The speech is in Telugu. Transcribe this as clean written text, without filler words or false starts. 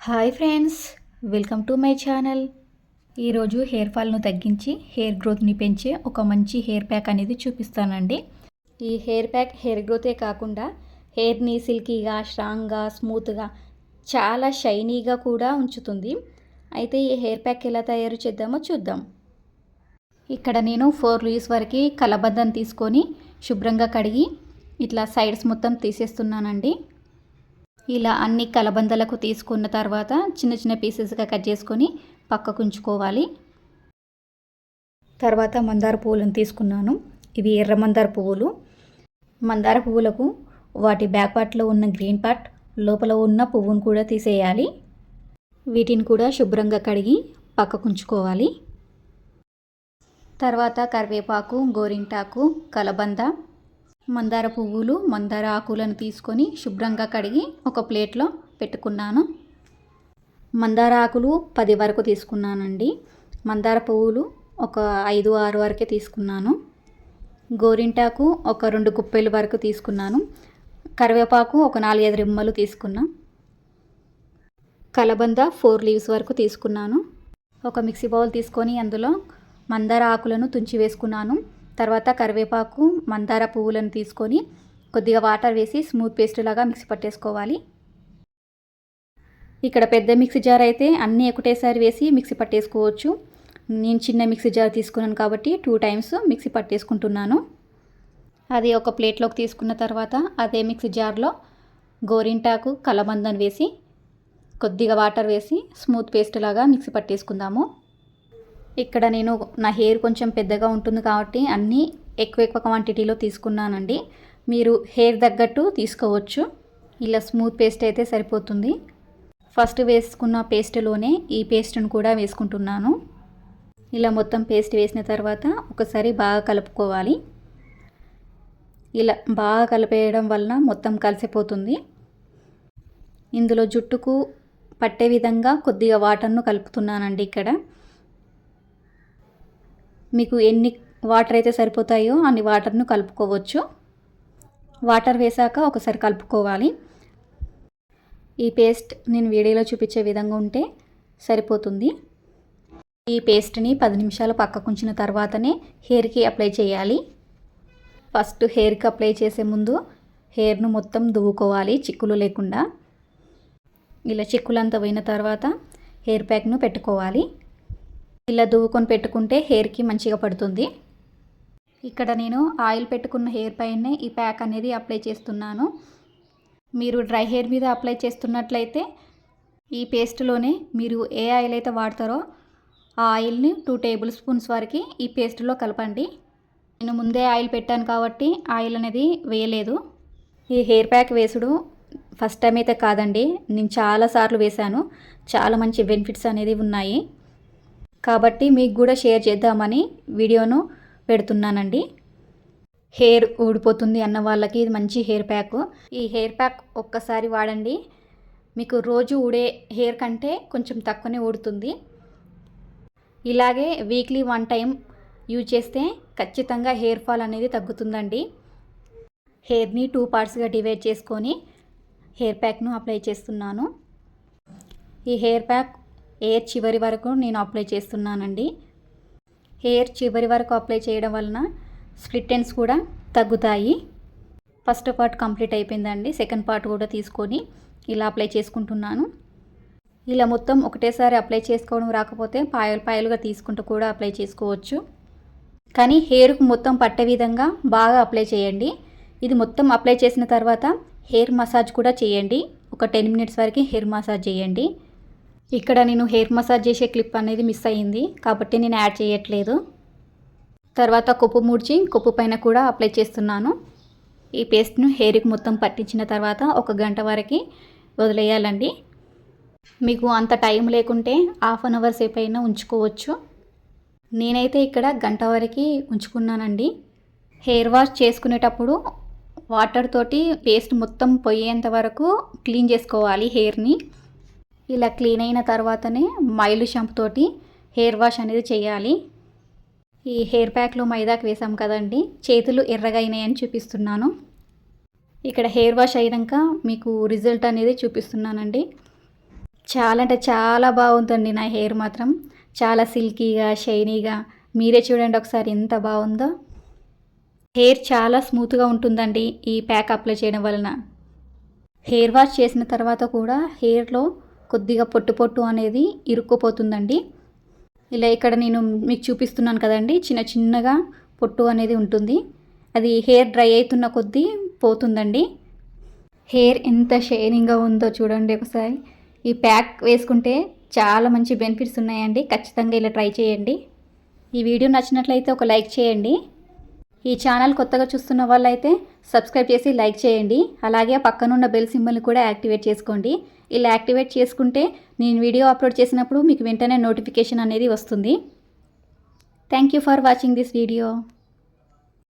Hi friends, welcome to my channel. ఈరోజు హెయిర్ ఫాల్ను తగ్గించి హెయిర్ గ్రోత్ని పెంచే ఒక మంచి హెయిర్ ప్యాక్ అనేది చూపిస్తానండి. ఈ హెయిర్ ప్యాక్ హెయిర్ గ్రోతే కాకుండా హెయిర్ని సిల్కీగా, స్ట్రాంగ్గా, స్మూత్గా, చాలా షైనీగా కూడా ఉంచుతుంది. అయితే ఈ హెయిర్ ప్యాక్ ఎలా తయారు చేద్దామో చూద్దాం. ఇక్కడ నేను 4 లీవ్స్ వరకు కలబందను తీసుకొని శుభ్రంగా కడిగి ఇట్లా సైడ్స్ మొత్తం తీసేస్తున్నానండి. ఇలా అన్ని కలబందలకు తీసుకున్న తర్వాత చిన్న చిన్న పీసెస్గా కట్ చేసుకొని పక్కకు ఉంచుకోవాలి. తర్వాత మందార పువ్వులను తీసుకున్నాను. ఇవి ఎర్ర మందార పువ్వులు. మందార పువ్వులకు వాటి బ్యాక్ పార్ట్లో ఉన్న గ్రీన్ పార్ట్, లోపల ఉన్న పువ్వును కూడా తీసేయాలి. వీటిని కూడా శుభ్రంగా కడిగి పక్కకు ఉంచుకోవాలి. తర్వాత కరివేపాకు, గోరింటాకు, కలబంద, మందార పువ్వులు, మందార ఆకులను తీసుకొని శుభ్రంగా కడిగి ఒక ప్లేట్లో పెట్టుకున్నాను. మందార ఆకులు 10 వరకు తీసుకున్నానండి. మందార పువ్వులు ఒక 5-6 వరకే తీసుకున్నాను. గోరింటాకు ఒక 2 గుప్పెలు వరకు తీసుకున్నాను. కరివేపాకు ఒక 4-5 రెమ్మలు తీసుకున్నా. కలబంద 4 లీవ్స్ వరకు తీసుకున్నాను. ఒక మిక్సీ బౌల్ తీసుకొని అందులో మందార ఆకులను తుంచి వేసుకున్నాను. తర్వాత కరివేపాకు, మందార పువ్వులను తీసుకొని కొద్దిగా వాటర్ వేసి స్మూత్ పేస్ట్ లాగా మిక్సీ పట్టేసుకోవాలి. ఇక్కడ పెద్ద మిక్సీ జార్ అయితే అన్నీ ఒకటేసారి వేసి మిక్సీ పట్టేసుకోవచ్చు. నేను చిన్న మిక్సీ జార్ తీసుకున్నాను కాబట్టి 2 టైమ్స్ మిక్సీ పట్టేసుకుంటున్నాను. అది ఒక ప్లేట్లోకి తీసుకున్న తర్వాత అదే మిక్సీ జార్లో గోరింటాకు, కలబందను వేసి కొద్దిగా వాటర్ వేసి స్మూత్ పేస్ట్ లాగా మిక్సీ పట్టేసుకుందాము. ఇక్కడ నేను నా హెయిర్ కొంచెం పెద్దగా ఉంటుంది కాబట్టి అన్నీ ఎక్కువ క్వాంటిటీలో తీసుకున్నానండి. మీరు హెయిర్ తగ్గట్టు తీసుకోవచ్చు. ఇలా స్మూత్ పేస్ట్ అయితే సరిపోతుంది. ఫస్ట్ వేసుకున్న పేస్ట్లోనే ఈ పేస్ట్ను కూడా వేసుకుంటున్నాను. ఇలా మొత్తం పేస్ట్ వేసిన తర్వాత ఒకసారి బాగా కలుపుకోవాలి. ఇలా బాగా కలిపేయడం వలన మొత్తం కలిసిపోతుంది. ఇందులో జుట్టుకు పట్టే విధంగా కొద్దిగా వాటర్ను కలుపుతున్నానండి. ఇక్కడ మీకు ఎన్ని వాటర్ అయితే సరిపోతాయో అన్ని వాటర్ను కలుపుకోవచ్చు. వాటర్ వేసాక ఒకసారి కలుపుకోవాలి. ఈ పేస్ట్ నేను వీడియోలో చూపించే విధంగా ఉంటే సరిపోతుంది. ఈ పేస్ట్ని 10 నిమిషాలు పక్కకు ఉంచిన తర్వాతనే హెయిర్కి అప్లై చేయాలి. ఫస్ట్ హెయిర్కి అప్లై చేసే ముందు హెయిర్ను మొత్తం దువ్వుకోవాలి, చిక్కులు లేకుండా. ఇలా చిక్కులంతా పోయిన తర్వాత హెయిర్ ప్యాక్ను పెట్టుకోవాలి. ఇలా దువ్వుకొని పెట్టుకుంటే హెయిర్కి మంచిగా పడుతుంది. ఇక్కడ నేను ఆయిల్ పెట్టుకున్న హెయిర్ పైనే ఈ ప్యాక్ అనేది అప్లై చేస్తున్నాను. మీరు డ్రై హెయిర్ మీద అప్లై చేస్తున్నట్లయితే ఈ పేస్ట్లోనే మీరు ఏ ఆయిల్ అయితే వాడతారో ఆ ఆయిల్ని 2 టేబుల్ స్పూన్స్ వరకు ఈ పేస్ట్లో కలపండి. నేను ముందే ఆయిల్ పెట్టాను కాబట్టి ఆయిల్ అనేది వేయలేదు. ఈ హెయిర్ ప్యాక్ వేసుడు ఫస్ట్ టైం అయితే కాదండి, నేను చాలాసార్లు వేశాను. చాలా మంచి బెనిఫిట్స్ అనేది ఉన్నాయి కాబట్టి మీకు కూడా షేర్ చేద్దామని వీడియోను పెడుతున్నానండి. హెయిర్ ఊడిపోతుంది అన్న వాళ్ళకి ఇది మంచి హెయిర్ ప్యాక్. ఈ హెయిర్ ప్యాక్ ఒక్కసారి వాడండి, మీకు రోజు ఊడే హెయిర్ కంటే కొంచెం తక్కువనే ఊడుతుంది. ఇలాగే వీక్లీ 1 టైం యూజ్ చేస్తే ఖచ్చితంగా హెయిర్ ఫాల్ అనేది తగ్గుతుందండి. హెయిర్ని 2 పార్ట్స్గా డివైడ్ చేసుకొని హెయిర్ ప్యాక్ను అప్లై చేస్తున్నాను. ఈ హెయిర్ ప్యాక్ హెయిర్ చివరి వరకు నేను అప్లై చేస్తున్నానండి. హెయిర్ చివరి వరకు అప్లై చేయడం వలన స్ప్లిట్ ఎండ్స్ కూడా తగ్గుతాయి. ఫస్ట్ పార్ట్ కంప్లీట్ అయిపోయిందండి. సెకండ్ పార్ట్ కూడా తీసుకొని ఇలా అప్లై చేసుకుంటున్నాను. ఇలా మొత్తం ఒకటేసారి అప్లై చేసుకోవడం రాకపోతే పాయలుగా తీసుకుంటూ కూడా అప్లై చేసుకోవచ్చు. కానీ హెయిర్కు మొత్తం పట్టే విధంగా బాగా అప్లై చేయండి. ఇది మొత్తం అప్లై చేసిన తర్వాత హెయిర్ మసాజ్ కూడా చేయండి. ఒక 10 మినిట్స్ వరకు హెయిర్ మసాజ్ చేయండి. ఇక్కడ నేను హెయిర్ మసాజ్ చేసే క్లిప్ అనేది మిస్ అయ్యింది కాబట్టి నేను యాడ్ చేయట్లేదు. తర్వాత కొప్పు ముడిచి కొప్పు పైన కూడా అప్లై చేస్తున్నాను. ఈ పేస్ట్ను హెయిర్కి మొత్తం పట్టించిన తర్వాత 1 గంట వరకు వదిలేయాలండి. మీకు అంత టైం లేకుంటే 1/2 అవర్ సేపు అయినా ఉంచుకోవచ్చు. నేనైతే ఇక్కడ 1 గంట వరకు ఉంచుకున్నానండి. హెయిర్ వాష్ చేసుకునేటప్పుడు వాటర్ తోటి పేస్ట్ మొత్తం పోయేంత వరకు క్లీన్ చేసుకోవాలి హెయిర్ని. ఇలా క్లీన్ అయిన తర్వాతనే మైల్డ్ షాంపూ తోటి హెయిర్ వాష్ అనేది చేయాలి. ఈ హెయిర్ ప్యాక్లో మైదాకు వేసాం కదండి, చేతులు ఎర్రగా అయినాయని చూపిస్తున్నాను. ఇక్కడ హెయిర్ వాష్ అయినాక మీకు రిజల్ట్ అనేది చూపిస్తున్నానండి. చాలా అంటే చాలా బాగుందండి నా హెయిర్ మాత్రం. చాలా సిల్కీగా, షైనీగా. మీరే చూడండి ఒకసారి ఎంత బాగుందో. హెయిర్ చాలా స్మూత్గా ఉంటుందండి ఈ ప్యాక్ అప్లై చేయడం వలన. హెయిర్ వాష్ చేసిన తర్వాత కూడా హెయిర్లో కొద్దిగా పొట్టు పొట్టు అనేది ఇరుక్కుపోతుందండి. ఇలా ఇక్కడ నేను మీకు చూపిస్తున్నాను కదండి, చిన్న చిన్నగా పొట్టు అనేది ఉంటుంది. అది హెయిర్ డ్రై అవుతున్న కొద్దీ పోతుందండి. హెయిర్ ఎంత షైనింగ్గా ఉందో చూడండి ఒకసారి. ఈ ప్యాక్ వేసుకుంటే చాలా మంచి బెనిఫిట్స్ ఉన్నాయండి. ఖచ్చితంగా ఇలా ట్రై చేయండి. ఈ వీడియో నచ్చినట్లయితే ఒక లైక్ చేయండి. ఈ ఛానల్ కొత్తగా చూస్తున్న వాళ్ళైతే సబ్స్క్రైబ్ చేసి లైక్ చేయండి. అలాగే పక్కనున్న బెల్ సింబల్ని కూడా యాక్టివేట్ చేసుకోండి. ఇలా యాక్టివేట్ చేసుకుంటే నేను వీడియో అప్లోడ్ చేసినప్పుడు మీకు వెంటనే నోటిఫికేషన్ అనేది వస్తుంది. Thank you for watching this video.